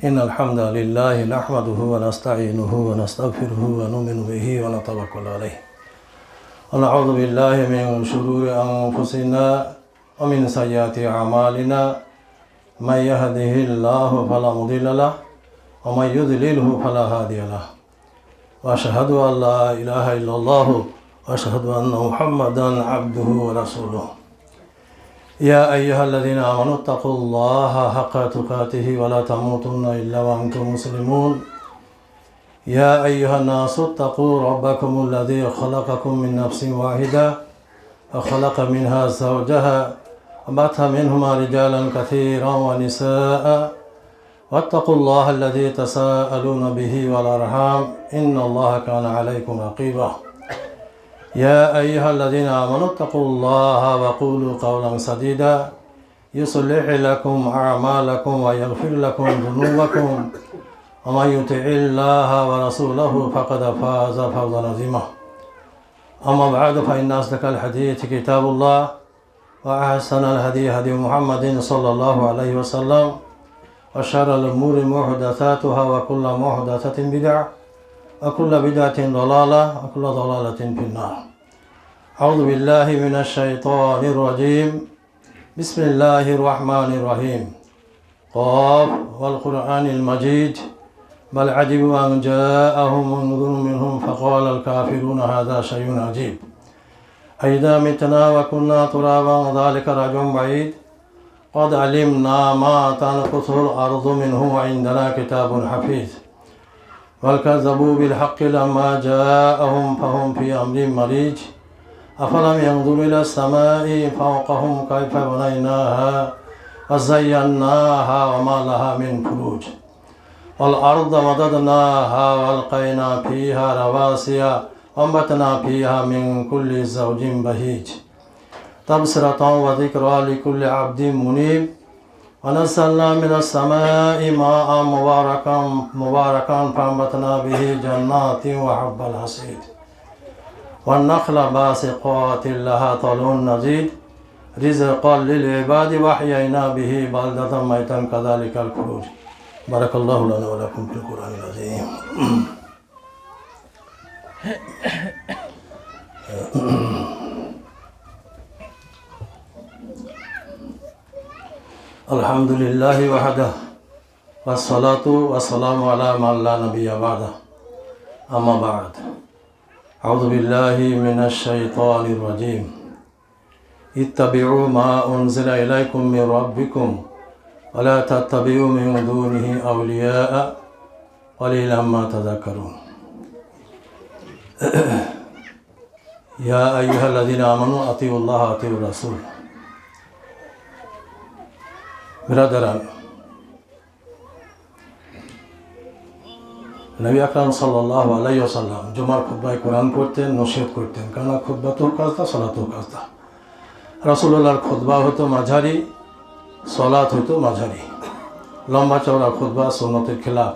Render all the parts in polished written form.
إن الحمد لله نحمده ونستعينه ونستغفره ونؤمن به ونتوكل عليه ونعوذ بالله من شرور أنفسنا ومن سيئات أعمالنا من يهده الله فلا مضل له ومن يضلله فلا هادي له وأشهد أن لا إله إلا الله وأشهد أن محمدا عبده ورسوله يا أيها الذين آمنوا اتقوا الله حق تقاته ولا تموتن إلا وأنتم مسلمون يا أيها الناس اتقوا ربكم الذي خلقكم من نفس واحدة وخلق منها زوجها وبث منهما رجالا كثيرا ونساء واتقوا الله الذي تساءلون به والأرحام إن الله كان عليكم رقيبا يا أيها الذين آمنوا اتقوا الله وقولوا قولا سديدا يصلح لكم أعمالكم ويغفر لكم ذنوبكم ومن يطع الله ورسوله فقد فاز فوزا عظيما أما بعد فإن أصدق الحديث كتاب الله وأحسن الهدي هدي محمد صلى الله عليه وسلم وشر الأمور محدثاتها وكل محدثة بدعة وكل بدعة ضلالة وكل ضلالة في النار أعوذ بالله من الشيطان الرجيم بسم الله الرحمن الرحيم قاف والقرآن المجيد بل عجبوا أن جاءهم منذر منهم فقال الكافرون هذا شيء عجيب أئذا متنا وكنا ترابا ذلك رجع بعيد قد علمنا ما تنقص الأرض منه وعندنا كتاب حفيظ بل كذبوا بالحق لما جاءهم فهم في أمر مريج أفلم ينظروا إلى السماء فوقهم كيف بنيناها وزيناها وما لها من فروج والأرض مددناها وألقينا فيها رواسي وأنبتنا فيها من كل زوج بهيج تبصرة وذكرى لكل عبد منيب ونزلنا من السماء ماء مباركا فأنبتنا به جنات وحب الحصيد والنخل باسقات لها طلع نضيد رزقا للعباد وأحيينا به بلدة ميتا كذلك الخروج بارك الله لنا ولكم في القرآن العظيم الحمد لله وحده والصلاة والسلام على من لا نبي بعده أما بعد أعوذ بالله من الشيطان الرجيم اتبعوا ما أنزل إليكم من ربكم ولا تتبعوا من دونه أولياء قليلا ما تذكرون يا أيها الذين آمنوا أطيعوا الله وأطيعوا الرسول বিরাদারান নবী আকরাম সাল্লাল্লাহু আলাইহি ওয়াসাল্লাম জুমার খুতবায় কোরআন পড়তেন, নসিহত করতেন। কারণ খুতবাতুল কাজদা সালাতুল কাজদা। রাসূলুল্লাহর খুতবা হতো মাঝারি, সালাত হতো মাঝারি। লম্বা চওড়া খুতবা সুন্নতের খেলাফ।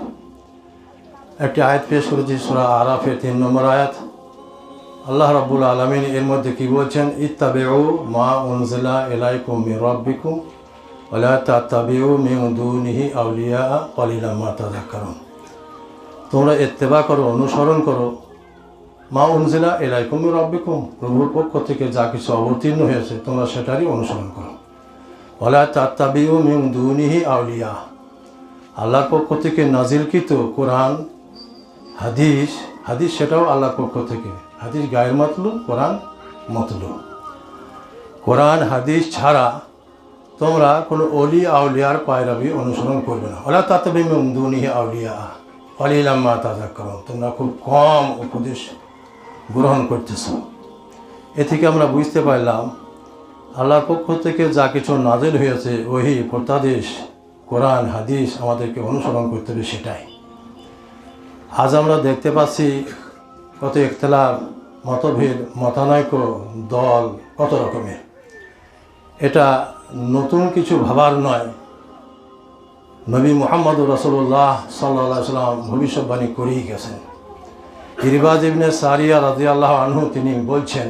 একটি আয়াত পেশ করেছি সূরা আরাফের 3 নম্বর আয়াত। আল্লাহ রাব্বুল আলামিন এর মধ্যে কি বলছেন? ইত্তাবিউ মা উনজিলা ইলাইকুম মির রাব্বিকুম ওয়ালা তাত্তাবিউ মিন দুনিহি আউলিয়া কলিলাম মা তাযাক্কারুন। তোমরা ইত্তেবা করো, অনুসরণ করো মা উনজিলা ইলাইকুম মির রাব্বিকুম, প্রভুর পক্ষ থেকে যা কিছু অবতীর্ণ হয়েছে তোমরা সেটারই অনুসরণ করো। ওয়ালা তাত্তাবিউ মিন দুনিহি আউলিয়া, আল্লাহর পক্ষ থেকে নাজিলকৃত কোরআন হাদিস সেটাও আল্লাহর পক্ষ থেকে। হাদিস গায়ের মতলুব, কোরআন মতলুব। কোরআন হাদিস ছাড়া তোমরা কোনো অলি আউলিয়ার পায়রাবি অনুসরণ করবে না। ওয়ালা তাত্তাবিউ মিন দুনিহি আউলিয়া কলিলাম মা তাযাক্কারুন, তোমরা খুব কম উপদেশ গ্রহণ করতেছ। এ থেকে আমরা বুঝতে পারলাম আল্লাহর পক্ষ থেকে যা কিছু নাজিল হয়েছে, ওহী প্রত্যাদেশ কোরআন হাদিস আমাদেরকে অনুসরণ করতে হবে, সেটাই। আজ আমরা দেখতে পাচ্ছি কত ইখতিলাফ, মতভেদ, মতানৈক্য, দল কত রকমের। এটা নতুন কিছু ভাবার নয়। নবী মুহাম্মদ রাসূলুল্লাহ সাল্লাল্লাহু আলাইহি ওয়াসাল্লাম ভবিষ্যৎবাণী করেই গেছেন। ইরবাজ ইবনে সারিয়া রাদিয়াল্লাহু আনহু তিনি বলছেন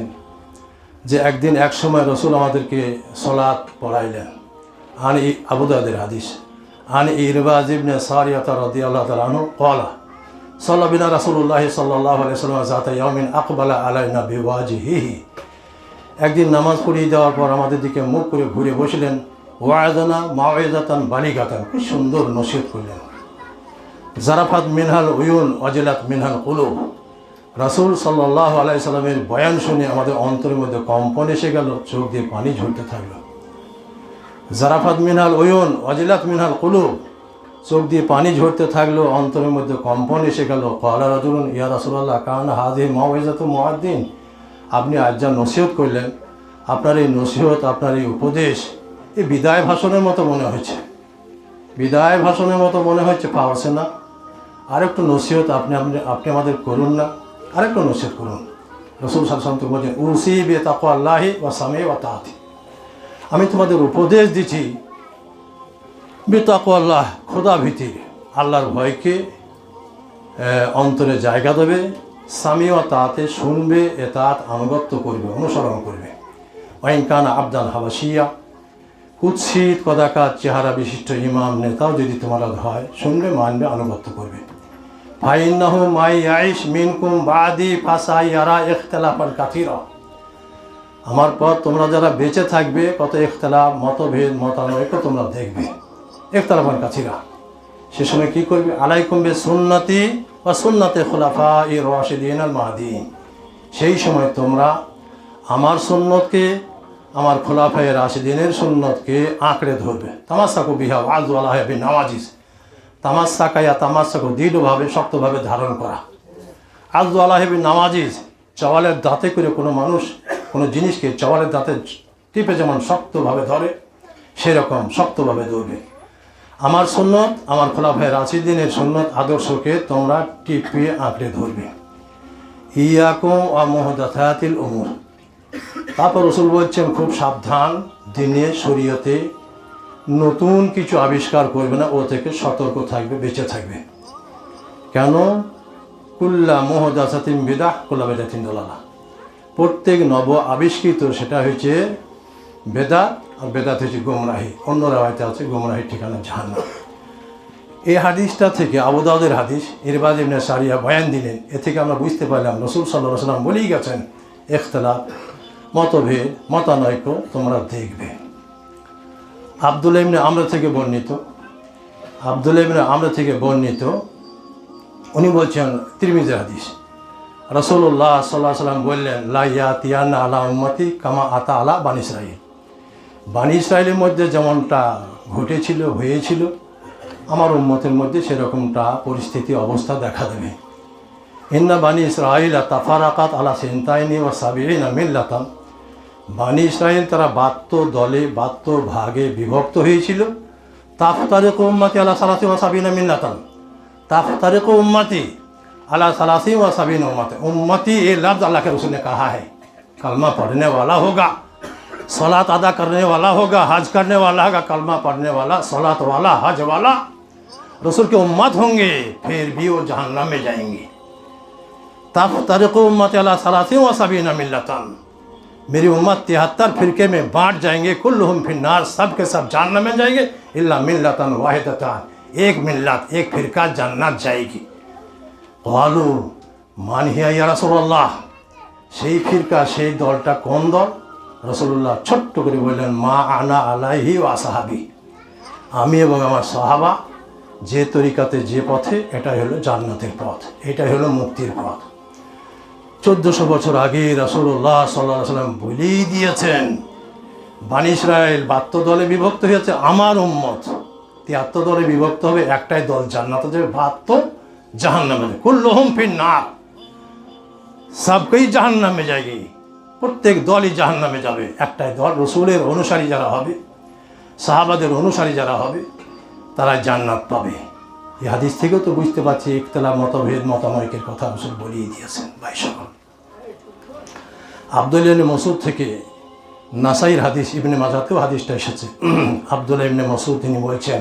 যে একদিন এক সময় রাসূল আমাদেরকে সালাত পড়াইলেন। আবু দাউদের হাদিস। عن إرباز بن سارية رضي الله تعالى عنه قال صلى بنا رسول الله صلى الله عليه وسلم ذات يوم أقبل علينا بوجهه একদিন নামাজ পড়িয়ে দেওয়ার পর আমাদের দিকে মুখ করে ঘুরে বসলেন। ওয়াদানা মাউইজাতান বালিগাতান, খুব সুন্দর নসিহত করলেন। জারাফাত মিনহাল উয়ুন ওয়াজিলাত মিনহাল কুলুব, রাসূল সাল্লাল্লাহু আলাইহি সাল্লামের বয়ান শুনে আমাদের অন্তরের মধ্যে কম্পন এসে গেল, চোখ দিয়ে পানি ঝরতে থাকলো। জারাফাত মিনহাল উয়ুন ওয়াজিলাত মিনহাল কুলুব, চোখ দিয়ে পানি ঝরতে থাকলো, অন্তরের মধ্যে কম্পন এসে গেল। ক্বালা রাজুলুন ইয়া রাসূলুল্লাহ কানা হাযিহি মাউইজাতু মুআদ্দিন, আপনি আজ যা নসিহত করলেন, আপনার এই নসিহত, আপনার এই উপদেশ এই বিদায় ভাষণের মতো মনে হয়েছে, বিদায় ভাষণের মতো মনে হচ্ছে। পাওয়াছে না আরেকটু নসিহত আপনি আমাদের করুন না, আরেকটু নসিহত করুন। রাসূল সাল্লাল্লাহু আলাইহি ওয়াসাল্লাম বলেন উসি বিতাকওয়াল্লাহি ওয়া সামি ওয়া তাআতি, আমি তোমাদের উপদেশ দিচ্ছি বিতাকওয়াল্লাহ, খোদা ভীতি, আল্লাহর ভয়কে অন্তরে জায়গা দেবে, সামি ওয়া তাআতে শুনবে, এতাত আনুগত্য করবে, অনুসরণ করবে। ওয়াইন কানা আবদান হাবাশিয়া, কুৎসিত কদাকার চেহারা বিশিষ্ট ইমাম নেতাও যদি তোমার হয়, শুনবে, মানবে, আনুগত্য করবে। ফাইন্নাহু মাই ইয়াইশ মিনকুম বাদি ফাসাইয়ারা ইখতিলাফান কাসীরা, আমার পর তোমরা যারা বেঁচে থাকবে কত ইখতিলাফ, মতভেদ, মতানৈক্য তোমরা দেখবে। ইখতিলাফান কাসীরা, সে সময় কী করবে? আলাইকুম বিসুন্নতি ওয়া সুন্নাতে খুলাফায়ে রাশিদিন আল মাহদিয়িন, সেই সময় তোমরা আমার সুন্নতকে, আমার খোলাফায়ে রাশিদিনের সুন্নতকে আঁকড়ে ধরবে। তামাসসাকু বিহা ওয়া আযু আলাইহা বিন-নওয়াজিজ, তামাসসাকায়া তামাসসাকু দৃঢ়ভাবে, শক্তভাবে ধারণ করা। আযু আলাইহা বিন-নওয়াজিজ, চওয়ালের দাঁতে করে কোনো মানুষ কোনো জিনিসকে চওয়ালের দাঁতে টিপে যেমন শক্তভাবে ধরে, সেরকম শক্তভাবে ধরবে। আমার সুন্নত, আমার খোলাফায়ে রাশিদিনের সুন্নত আদর্শকে তোমরা টিপে আঁকড়ে ধরবে। ইয়াকুম ওয়া মুহদাসাতিল উমুর, তারপর রাসূল বলছেন খুব সাবধান, দিনে শরীয়তে নতুন কিছু আবিষ্কার করবে না, ও থেকে সতর্ক থাকবে, বেঁচে থাকবে। কেন? কুল্লা মুহদাসাতিন বিদআহ কুল্লা বিদআতিন দালালাহ, প্রত্যেক নব আবিষ্কৃত সেটা হচ্ছে বেদাত, আর বেদাত হচ্ছে গোমরাহি। অন্য রাওয়ায়াতে আছে গোমরাহির ঠিকানা জাহান্নাম। এই হাদিসটা থেকে, আবু দাউদের হাদিস, ইরবাজ ইবনে সারিয়া বয়ান দিলেন, এ থেকে আমরা বুঝতে পারলাম রাসূল সাল্লাল্লাহু আলাইহি ওয়াসাল্লাম বলেই গেছেন ইখতিলাফ, মতভেদ, মতানৈক্য তোমরা দেখবে। আব্দুল্লাহ ইবনে আমর থেকে বর্ণিত, উনি বলছেন, তিরমিজির হাদিস, রাসূলুল্লাহ সাল্লাল্লাহু আলাইহি ওয়াসাল্লাম বললেন লা ইয়াতিয়ানা আলা উম্মতি কামা আতা আলা বানি ইসরাঈল, বানি ইসরাঈলের মধ্যে যেমনটা ঘটেছিল, হয়েছিল, আমার উম্মতের মধ্যে সেরকমটা পরিস্থিতি, অবস্থা দেখা দেবে। ইন্না বানি ইসরাঈল তাফারাকাত আলা সিনতাইনি ওয়া সাবিঈনা মিল্লাতান, বানি ইসরাঈল তারা 72 দলে, 72 ভাগে বিভক্ত হয়েছিল। তাফতারিকু উম্মতি আলা সালাসি ওয়া সাবিনা মিল্লাতান, তাফতারিকু উম্মতি अला सलासी व सबीन उम्मती, ये लफ्ज़ अल्लाह के रसूल ने कहा है। कलमा पढ़ने वाला होगा, सलात अदा करने वाला होगा, हज करने वाला होगा, कलमा पढ़ने वाला, सलात वाला, हज वाला रसूल के उम्मत होंगे, फिर भी वो जहन्नम में जाएंगे। तफ्तरिकु उम्मती अला सलासी व सबीन मिल्लतन, मेरी उम्मत 73 फिरके में बांट जाएंगे, कुल्लुहुम फिन्नार, सब के सब जहन्नम में जाएंगे, इल्ला मिल्लतन वाहिदतन, एक मिल्लत, एक फिरका जन्नत जाएगी। क्वालू मान हिया या रसूलुल्लाह, সেই ফিরকা, সেই দলটা কোন দল? রাসূলুল্লাহ ছোট্ট করে বললেন মা আনা আলাইহি ওয়া সাহাবি, আমি এবং আমার সাহাবা যে তরিকাতে, যে পথে, এটাই হলো জান্নাতের পথ, এটাই হলো মুক্তির পথ। 1400 বছর আগে রাসূলুল্লাহ সাল্লাল্লাহু আলাইহি ওয়াসাল্লাম বলেই দিয়েছেন, বানি ইসরাঈল 72 দলে বিভক্ত হয়েছে, আমার উম্মত 73 দলে বিভক্ত হবে, একটাই দল জান্নাতে যাবে, 72 जहन्नम में, कुल्लुहुम फिन्नार, सबकई जहन्नम में जाएगी, प्रत्येक दल ही जहन्नम में जाবে। একটাই দল, রাসূলের অনুসারী যারা হবে, সাহাবাদের অনুসারী যারা হবে, তারা জান্নাত পাবে। এই হাদিস থেকেও তো বুঝতে পারছি ইখতিলাফ, মতভেদ, মতানৈক্যের কথা রাসূল বলেই দিয়েছেন। ভাই সকল, আব্দুল্লাহ ইবনে মাসউদ থেকে নাসাইর হাদিস, ইবনে মাজাতেও হাদিসটা এসেছে। আব্দুল্লাহ ইবনে মাসউদ তিনি বলছেন,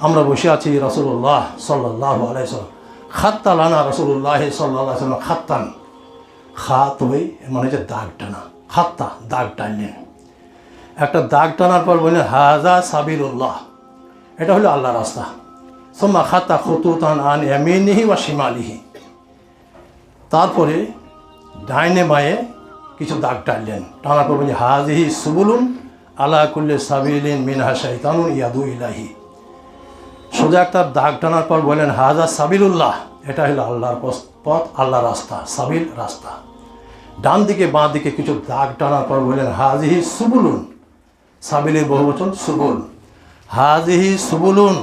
আমরা বসে আছি, রাসূলুল্লাহ সাল্লাল্লাহু আলাইহি ওয়াসাল্লাম খাত্তা লানা, রাসূলুল্লাহ সাল্লাল্লাহু আলাইহি ওয়াসাল্লাম খাত্তান, খাত ওই মানে হচ্ছে দাগ টানা, খাত্তা দাগ টানলেন। একটা দাগ টানার পর বললেন হাযা সাবিলুল্লাহ, এটা হলো আল্লাহ রাস্তা। সুম্মা খাত্তা খুতুতান আন ইয়ামিনিহি ওয়া শিমালিহি, তারপরে ডাইনে বাঁয়ে কিছু দাগ টানলেন, টানার পর বলি হাযিহি সুবুলুন আলা কুল্লি সাবিলিন মিনহা শাইতানুন ইয়াদু ইলাইহি। সোজা একটা দাগ টানার পর বললেন হাযা সাবিলুল্লাহ, এটা হলো আল্লাহর পথ, আল্লাহর রাস্তা, সাবিল রাস্তা। ডান দিকে বাঁ দিকে কিছু দাগ টানার পর বললেন হাযিহি সুবুলুন, সাবিলের বহুবচন সুবুল, হাযিহি সুবুলুন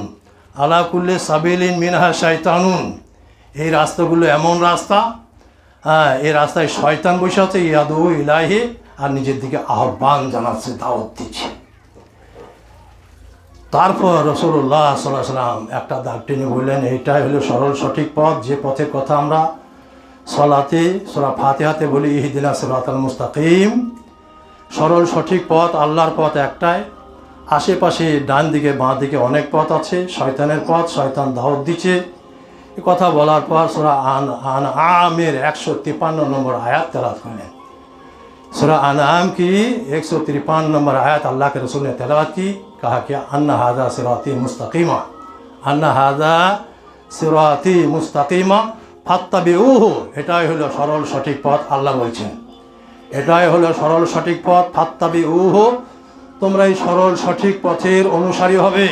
আলা কুল্লি সাবিলিন মিনহা শাইতানুন, এই রাস্তাগুলো এমন রাস্তা, এই রাস্তায় শয়তান বসে আছে, ইয়াদু ইলাইহি, আর নিজের দিকে আহ্বান জানাচ্ছে, দাওয়াত দিচ্ছে। তারপর রাসূলুল্লাহ সাল্লাল্লাহু আলাইহি ওয়াসাল্লাম একটা দাগ টেনে বললেন এইটাই হলো সরল সঠিক পথ, যে পথের কথা আমরা সলাতে সূরা ফাতিহাতে বলি ইহদিনাস সিরাতাল মুস্তাকিম। সরল সঠিক পথ, আল্লাহর পথ একটাই, আশেপাশে ডান দিকে বাঁ দিকে অনেক পথ আছে, শয়তানের পথ, শয়তান দাওয়াত দিচ্ছে। এ কথা বলার পর সূরা আনআমের 153 নম্বর আয়াত তেলাওয়াত করলেন। সূরা আনআম की 153 नंबर आयत अल्लाह के रसूल ने तिलावत की, कहा कि अन्ना हाजा सिराती मुस्तकीमा, अन्ना हाजा सिराती मुस्तकीमा फात्ताबिऊहु, এটাই হলো সরল সঠিক পথ। আল্লাহ বলছেন এটাই হলো সরল সঠিক পথ, ফাত্তাবিউহু, তোমরা এই সরল সঠিক পথের অনুসারী হবে।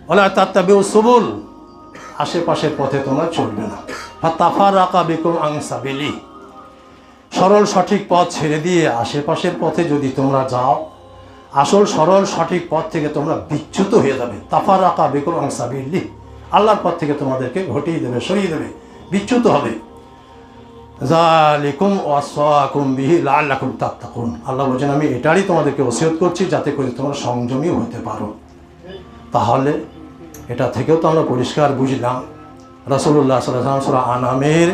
ওয়ালা তাত্তাবিউ সুবুল, আশেপাশের পথে তোমরা চলবে না। ফাতাফারাকা বিকুম আন সাবিলি, সরল সঠিক পথ ছেড়ে দিয়ে আশেপাশের পথে যদি তোমরা যাও, আসল সরল সঠিক পথ থেকে তোমরা বিচ্যুত হয়ে যাবে। তাফারাকা বিকুম আন সাবিলি, আল্লাহর পথ থেকে তোমাদেরকে ঘটিয়ে দেবে, সরিয়ে দেবে, বিচ্যুত হবে। যালিকুম ওয়াসাকুম বিহি লাআল্লাকুম তাত্তাকুন, আল্লাহ বলেছেন আমি এটারই তোমাদেরকে ওসিয়ত করছি যাতে করে তোমরা সংযমী হতে পারো। তাহলে এটা থেকেও তো আমরা পরিষ্কার বুঝলাম রাসূলুল্লাহ সাল্লাল্লাহু আলাইহি ওয়াসাল্লাম সূরা আনআমের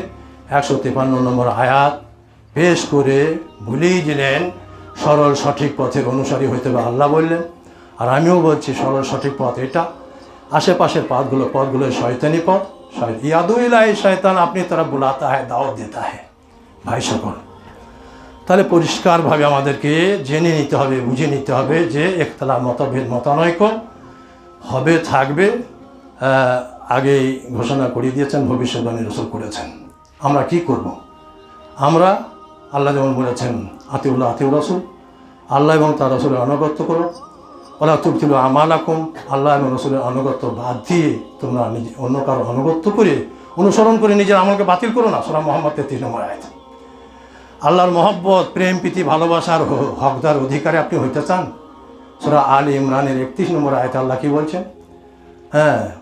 153 নম্বর আয়াত পেশ করে ভুলেই দিলেন সরল সঠিক পথের অনুসারী হইতে হবে, আল্লাহ বললেন। আর আমিও বলছি সরল সঠিক পথ এটা, আশেপাশের পথগুলো শয়তানি পথ, ইয়াদু ইলাইহি শয়তান আপনি তারা বুলাতা হয়, দাওয়াত দেতা হয়। ভাই সকল, তাহলে পরিষ্কারভাবে আমাদেরকে জেনে নিতে হবে, বুঝে নিতে হবে যে একতলা মতভেদ মতানৈক্য হবে, থাকবে, আগেই ঘোষণা করে দিয়েছেন, ভবিষ্যৎবাণী রাসূল করেছেন। আমরা কি করব? আমরা আল্লাহ যেমন বলেছেন আতিউল্লাহ আতিউর রাসূল, আল্লাহ এবং তার রাসূলের আনুগত্য করো, ওয়ালা তুবতিলু আমালাকুম, আল্লাহ এবং রাসূলের আনুগত্য বাদ দিয়ে তোমরা নিজে অন্য কারো আনুগত্য করে অনুসরণ করে নিজের আমলকে বাতিল করো না। সূরা মুহাম্মদ 33 নম্বর আয়াত। আল্লাহর মহব্বত, প্রেম, প্রীতি, ভালোবাসার হকদার অধিকারী আপনি হইতে চান? সূরা আলে ইমরানের 31 নম্বর আয়াতে আল্লাহ কি বলছেন?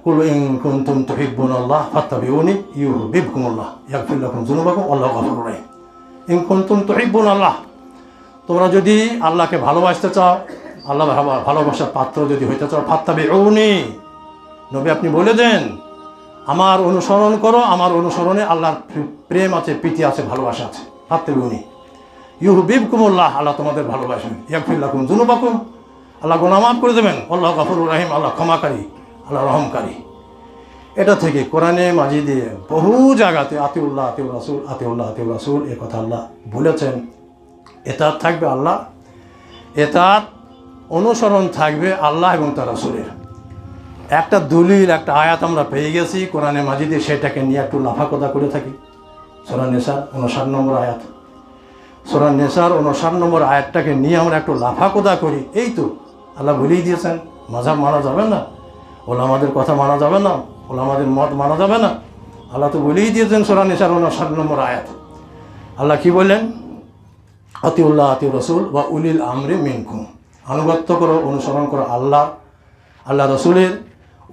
কুল ইন কুনতুম তুহিব্বুনাল্লাহ ফাত্তাবিউনি ইউহিব্বুকুমুল্লাহ ইয়াগফির লাকুম যুনুবাকুম আল্লাহু গফুরুর রহিম। ইন কুনতুম তুহিব্বুনাল্লাহ, তোমরা যদি আল্লাহকে ভালোবাসতে চাও, আল্লাহ ভালোবাসার পাত্র যদি হইতে চাও, ফাত্তাবিউনি, নবী আপনি বলে দেন আমার অনুসরণ করো, আমার অনুসরণে আল্লাহর প্রেম আছে, প্রীতি আছে, ভালোবাসা আছে। ফাত্তাবিউনি ইউহিব্বুকুমুল্লাহ, আল্লাহ তোমাদের ভালোবাসবেন। ইয়াগফির লাকুম যুনুবাকুম, আল্লাহ গুনাহ মাফ করে দেবেন। আল্লাহু গফুরুর রহিম, আল্লাহ ক্ষমাকারী, আল্লাহ রহমকারী। এটা থেকে কোরআনে মাজিদে বহু জায়গাতে আতিউল্লাহ আতিউর রাসূল, আতিউল্লাহ আতিউর রাসূল এ কথা আল্লাহ বলেছেন। এতাত থাকবে আল্লাহ, এতাত অনুসরণ থাকবে আল্লাহ এবং তার রাসূলের। একটা দলিল, একটা আয়াত আমরা পেয়ে গেছি কোরআনে মাজিদে, সেটাকে নিয়ে একটু লাফাকদা করে থাকি। সূরা নিসার 59 নম্বর আয়াত, সূরা নিসার 59 নম্বর আয়াতটাকে নিয়ে আমরা একটু লাফাকদা করি। এই তো আল্লাহ বলেই দিয়েছেন মাযহাব মানা যাবে না, ওলামাদের কথা মানা যাবে না, ওলামাদের মত মানা যাবে না। আল্লাহ তো বলেই দিয়েছেন সূরা নিসার 59 নম্বর আয়াত। আল্লাহ কি বললেন? আতিউল্লাহ আতিউর রাসূল ওয়া উলিল আমরি মিনকুম, আনুগত্য করো, অনুসরণ করো আল্লাহ রাসূলের।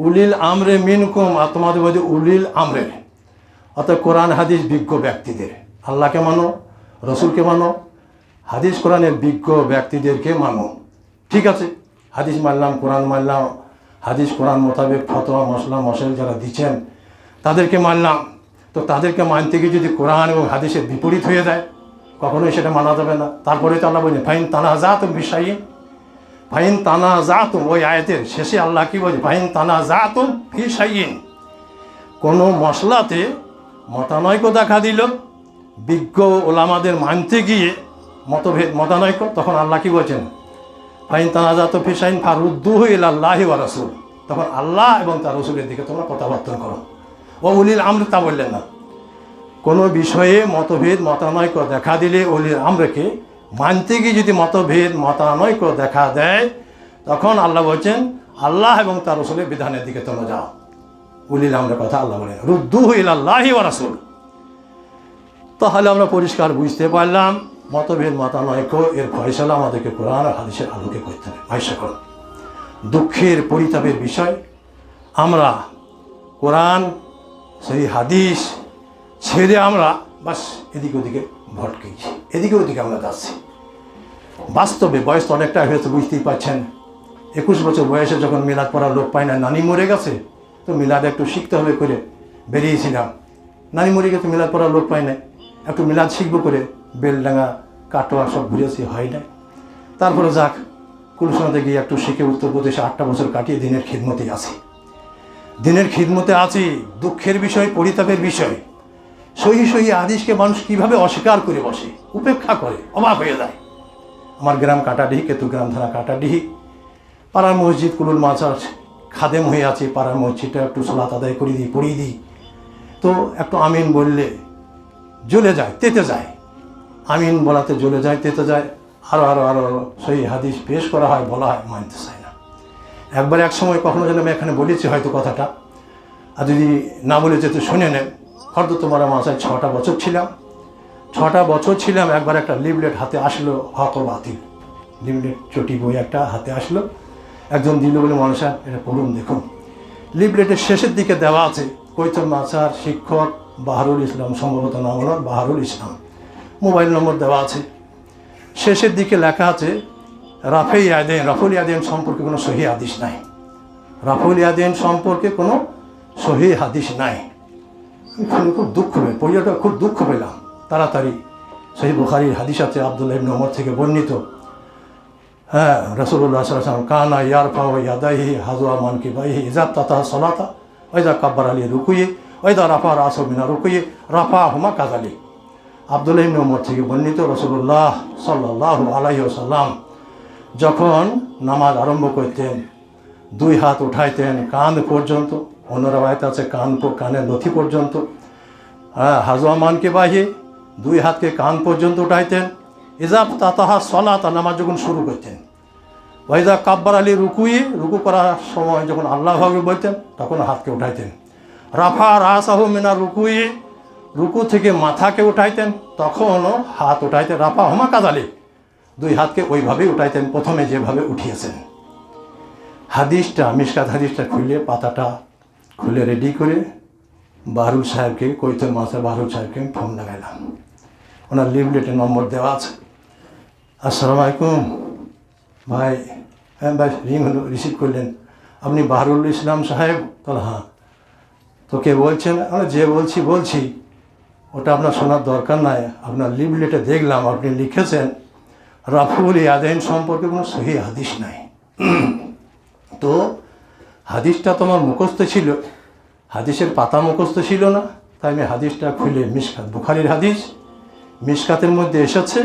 উলিল আমরে মিনকুম, আর তোমাদের মধ্যে উলিল আমরের, অর্থাৎ কোরআন হাদিস বিজ্ঞ ব্যক্তিদের। আল্লাহকে মানো, রসুলকে মানো, হাদিস কোরআনের বিজ্ঞ ব্যক্তিদেরকে মানো। ঠিক আছে, হাদিস মানলাম, কোরআন মানলাম, হাদিস কোরআন মোতাবেক ফতোয়া মশলা মশাইল যারা দিচ্ছেন তাদেরকে মানলাম। তো তাদেরকে মানতে গিয়ে যদি কোরআন এবং হাদিসের বিপরীত হয়ে যায়, কখনোই সেটা মানা যাবে না। তারপরে তো আল্লাহ বলছেন ফাইন তানাযাতুম ফিশাইইন, ফাইন তানাযাতুম, ওই আয়াতের শেষে আল্লাহ কি বলছে? ফাইন তানাযাতুম ফিশাইইন, কোনো মশলাতে মতানৈক্য দেখা দিল, বিজ্ঞ ওলামাদের মানতে গিয়ে মতানৈক্য, তখন আল্লাহ কি বলছেন? ফাইন তানাযাতুম ফিশাইইন ফারুদ্দুহু ইলাল্লাহি ওয়া রাসূল, তখন আল্লাহ এবং তার রসুলের দিকে তোমরা প্রত্যাবর্তন করো। ও উলিল আমর তা বললেন না। কোনো বিষয়ে মতভেদ মতানৈক্য দেখা দিলে উলিল আমরকে মানতে গিয়ে যদি মতভেদ মতানৈক্য দেখা দেয়, তখন আল্লাহ বলছেন আল্লাহ এবং তার রসুলের বিধানের দিকে তোমরা যাও। উলিল আমরের কথা আল্লাহ বলেন রুদ্দুহু ইলাল্লাহি ওয়া রাসূল। তাহলে আমরা পরিষ্কার বুঝতে পারলাম মতভেদ মতানৈক্য এর ফয়সালা আমাদেরকে কোরআন আর হাদিসের আলোকে করতে হবে। ভাষ্য করুন। দুঃখের পরিতাপের বিষয়, আমরা কোরআন সেই হাদিস ছেড়ে আমরা বাস এদিকে ওদিকে ভটকেছি, এদিকে ওদিকে আমরা যাচ্ছি। বাস্তবে বয়স তো অনেকটা হয়েছে, বুঝতেই পারছেন। 21 বছর বয়সে যখন মিলাদ পড়ার লোক পায় না, নানি মরে গেছে তো মিলাদ একটু শিখতে হবে করে বেরিয়েছিলাম। নানি মরে গেছে, মিলাদ পড়ার লোক পায় না, একটু মিলাদ শিখবো করে বেলডাঙ্গা কাটোয়া সব ঘুরেছি, হয় না। তারপরে যাক কুলসনাতে গিয়ে একটু শিখে উত্তরপ্রদেশে 8টা বছর কাটিয়ে দিনের খিদমতে আছি। দিনের খিদমতে আছি, দুঃখের বিষয় পরিতাপের বিষয়। সহি হাদিসকে মানুষ কীভাবে অস্বীকার করে বসে, উপেক্ষা করে, অবাক হয়ে যায়। আমার গ্রাম কাটাডিহি, কেতুগ্রাম থানা কাটাডিহি, পাড়ার মসজিদ কুলুল মাজার খাদেম হয়ে আছে। পাড়ার মসজিদটা একটু সালাত আদায় করে দিই, পড়িয়ে দিই, তো একটু আমিন বললে জ্বলে যায়, তেতে যায়। আমিন বলাতে জ্বলে যায়, তেতে যায়। আরও আরও আরও সহি হাদিস পেশ করা হয়, বলা হয়, মানতে চায় না। একবার এক সময় কখনো যেন আমি এখানে বলেছি হয়তো কথাটা, আর যদি না বলেছে তো শুনে নেন। হয়তো তোমার মাসায় 6টা বছর ছিলাম। 6টা বছর ছিলাম। একবার একটা লিফলেট হাতে আসলো, হক ও বাতিল লিফলেট চটি বই একটা হাতে আসলো। একজন দিল বলে, মানুষ এটা পড়ুন দেখুন। লিফলেটের শেষের দিকে দেওয়া আছে কৈতম মাসার শিক্ষক বাহারুল ইসলাম, সম্ভবত নাম হল বাহারুল ইসলাম, মোবাইল নম্বর দেওয়া আছে। শেষের দিকে লেখা আছে রাফুল ইয়াদেন সম্পর্কে কোনো সহি হাদিস নাই। রাফুল ইয়াদেন সম্পর্কে কোনো সহি হাদিস নাই। আমি খুব দুঃখ পেলাম, পরিবারটা খুব দুঃখ পেলাম। তাড়াতাড়ি সহি বুখারীর হাদিস আছে আব্দুল্লাহ ইবনে ওমর থেকে বর্ণিত, হ্যাঁ, রাসূলুল্লাহ সাল্লাল্লাহু আলাইহি ওয়াসাল্লাম কানা ইয়ারফাউ ইয়াদাইহি হাযওয়া মানকিবাইহি ইযা তাতা সালাতা ওয়া ইযা কাব্বারা লি রুকুই ওয়া ইযা রাফা রাসাহু মিনা রুকুই রাফাহুমা কাযালিক। আব্দুল্লাহ ইবনে ওমর থেকে বর্ণিত, রাসূলুল্লাহ সাল্লাল্লাহু আলাইহি ওয়াসাল্লাম যখন নামাজ আরম্ভ করতেন 2 হাত উঠাইতেন কান পর্যন্ত, অন্য রাওয়ায়াতে আছে কানের লথি পর্যন্ত। হাযওয়া মানকিবাইহি 2 হাতকে কান পর্যন্ত উঠাইতেন। ইজা তাতাহা সলাত, নামাজ যখন শুরু করতেন। ওয়াইজা কাব্বার আলী রুকুই, রুকু করার সময় যখন আল্লাহু আকবার বলতেন তখন হাতকে উঠাইতেন। রাফা রাসাহু মিনা রুকুই, রুকু থেকে মাথাকে উঠাইতেন তখনও হাত উঠাইতেন। রাফা হুমা কাযালিক, 2 হাতকে ওইভাবেই উঠাইতেন প্রথমে যেভাবে উঠিয়েছেন। হাদিসটা মিশকাত হাদিসটা খুলে পাতাটা খুলে রেডি করে বাহারুল সাহেবকে, কৈতল মাসার বাহারুল সাহেবকে ফোন লাগাইলাম। ওনার লিফলেটের নম্বর দেওয়া আছে। আসসালামু আলাইকুম ভাই। হ্যাঁ ভাই, রিং হলো, রিসিভ করলেন। আপনি বাহারুল ইসলাম সাহেব? তাহলে হ্যাঁ। তো কে বলছেন? আমরা যে বলছি ওটা আপনার শোনার দরকার নাই। আপনার লিফলেটে দেখলাম আপনি লিখেছেন রাফুল ইয়াদাইন সম্পর্কে কোনো সহি হাদিস নাই। তো হাদিসটা তোমার মুখস্থ ছিল, হাদিসের পাতা মুখস্থ ছিল না, তাই আমি হাদিসটা খুলে মিশকাত বুখারীর হাদিস মিশকাতের মধ্যে এসেছে,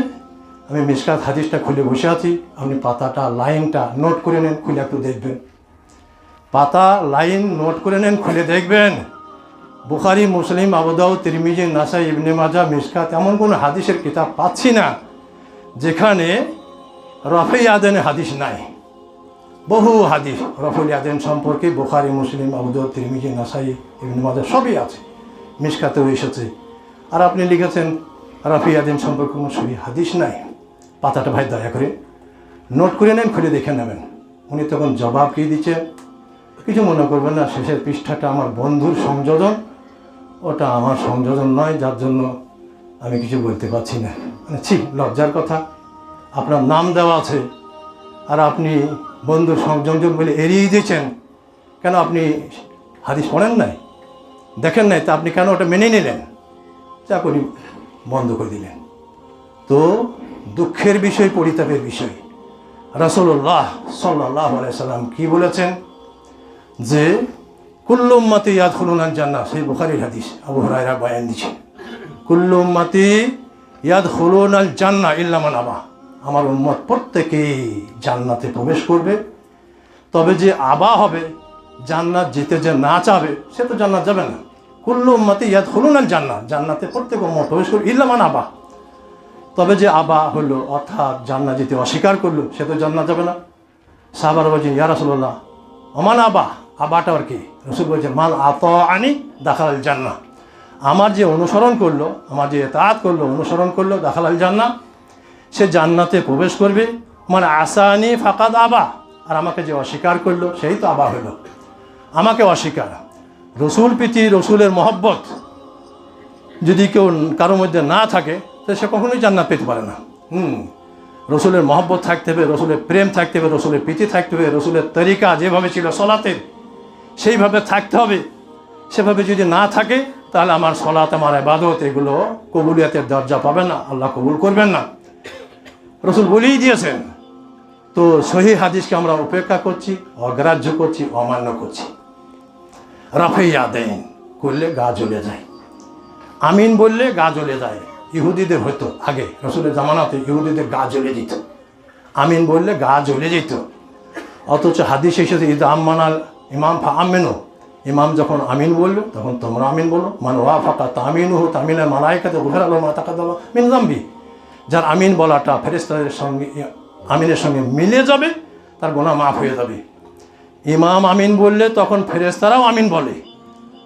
আমি মিশকাত হাদিসটা খুলে বসে আছি। আপনি পাতাটা লাইনটা নোট করে নেন, খুলে একটু দেখবেন। পাতা লাইন নোট করে নেন, খুলে দেখবেন। বুখারী, মুসলিম, আবু দাউদ, তিরমিজি, নাসাই, ইবনে মাজাহ, মিশকাত এমন কোনো হাদিসের কিতাব পাচ্ছি না যেখানে রাফে ইয়াদাইনের হাদিস নাই। বহু হাদিস রাফুল ইয়াদাইন সম্পর্কে বুখারী, মুসলিম, আবু দাউদ, তিরমিজি, নাসাই, ইবনে মাজাহ সবই আছে, মিশকাতেও এসেছে। আর আপনি লিখেছেন রাফি ইয়াদাইন সম্পর্কে কোনো সহি হাদিস নাই। পাতাটা ভাই দয়া করে নোট করে নেন, খুলে দেখে নেবেন। উনি তখন জবাব কী দিচ্ছেন কিছু মনে করবেন না, শেষের পৃষ্ঠাটা আমার বন্ধুর সংযোজন, ওটা আমার সংযোজন নয়, যার জন্য আমি কিছু বলতে পারছি না। মানে ছি, লজ্জার কথা। আপনার নাম দেওয়া আছে আর আপনি বন্ধুর সংযোজন বলে এড়িয়ে দিয়েছেন। কেন আপনি হাদিস পড়েন নাই, দেখেন নাই, তা আপনি কেন ওটা মেনে নিলেন? যা করি বন্ধ করে দিলেন। তো দুঃখের বিষয় পরিতাপের বিষয় রাসূলুল্লাহ সাল্লাল্লাহু আলাইহি ওয়াসাল্লাম কি বলেছেন যে কুল্লু উম্মতি ইয়াদখুলুনাল জান্নাহ, সেই বুখারীর হাদিস আবু হুরায়রা বয়ান দিয়েছেন। কুল্লু উম্মতি ইয়াদখুলুনাল জান্নাহ ইল্লা মান আবা, আমার উম্মত প্রত্যেকেই জান্নাতে প্রবেশ করবে, তবে যে আবা হবে জান্নাত যেতে যে না চাবে সে তো জান্নাত যাবে না। কুল্লু উম্মতি ইয়াদখুলুনাল জান্নাহ, জান্নাতে প্রত্যেক উম্মত প্রবেশ করবে ইল্লা মান আবা। তবে যে আবা হলো অর্থাৎ জান্নাত যেতে অস্বীকার করলো সে তো জান্নাত যাবে না। সাহাবারা বলছেন ইয়া রাসূলুল্লাহ ওমান আবা, আবাটা আর কি? রাসূল বলছেন মান আতাআনি দাখালাল জান্নাহ, আমার যে অনুসরণ করলো, আমার যে ইতাআত করলো, অনুসরণ করলো, দাখালাল জান্নাহ, সে জান্নাতে প্রবেশ করবে। মানে আসানি ফাকাদ আবা, আর আমাকে যে অস্বীকার করলো সেই তো আবা হলো, আমাকে অস্বীকার। রসুল প্রীতি, রসুলের মহব্বত যদি কেউ কারোর মধ্যে না থাকে তো সে কখনোই জান্নাত পেতে পারে না। রসুলের মহব্বত থাকতে হবে, রসুলের প্রেম থাকতে হবে, রসুলের প্রীতি থাকতে হবে, রসুলের তরিকা যেভাবে ছিল সলাতের সেইভাবে থাকতে হবে। সেভাবে যদি না থাকে তাহলে আমার সলাত, আমার ইবাদত এগুলো কবুলিয়াতের দরজা পাবে না, আল্লাহ কবুল করবেন না। রসুল বলেই দিয়েছেন। তো সহি হাদিসকে আমরা উপেক্ষা করছি, অগ্রাহ্য করছি, অমান্য করছি। রাফে ইয়াদাইন করলে গা জ্বলে যায়, আমিন বললে গা জ্বলে যায়। ইহুদিদের হতো আগে, রসুলের জামানাতে ইহুদিদের গা জ্বলে দিত, আমিন বললে গা জ্বলে যেত। অথচ হাদিস এসেছে ঈদ আম্মানাল ইমাম ফা আমিনু, ইমাম যখন আমিন বললো তখন তোমরা আমিন বলো। মান ওয়া ফাকা তামিনুহু তামিনের মালাইকাতে গুফিরা লাহু মা তাকাদ্দামা মিন যামবি, যার আমিন বলাটা ফেরেশতাদের সঙ্গে আমিনের সঙ্গে মিলে যাবে তার গুনাহ মাফ হয়ে যাবে। ইমাম আমিন বললে তখন ফেরেশতারাও আমিন বলে,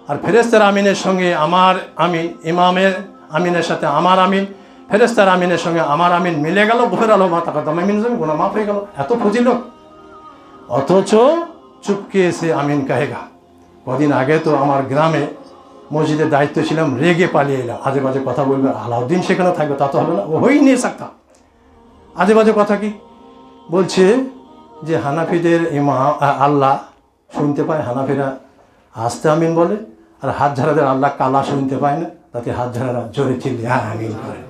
আর ফেরেশতার আমিনের সঙ্গে আমার আমিন, ইমামের আমিনের সাথে আমার আমিন, ফেরেশতার আমিনের সঙ্গে আমার আমিন মিলে গেল, গুফিরা লাহু মা তাকাদ্দামা মিন যামবি, গুনাহ মাফ হয়ে গেল। এত ফজিলত, অথচ চুপকে এসে আমিন কাহেগা। কদিন আগে তো আমার গ্রামে মসজিদের দায়িত্ব ছিলাম, রেগে পালিয়ে এলাম। আজে বাজে কথা বলবে, আলাউদ্দিন সেখানে থাকবে তা তো হবে না, ও হই নিয়ে সাক্তা। আজে বাজে কথা কি বলছে যে হানাফিদের ইমাম আল্লাহ শুনতে পায়, হানাফিরা আস্তে আমিন বলে, আর হাত ঝাড়াদের আল্লাহ কালা শুনতে পায় না, তাতে হাত ঝাড়ারা জোরে চিল্লি হ্যাঁ আমিন করে।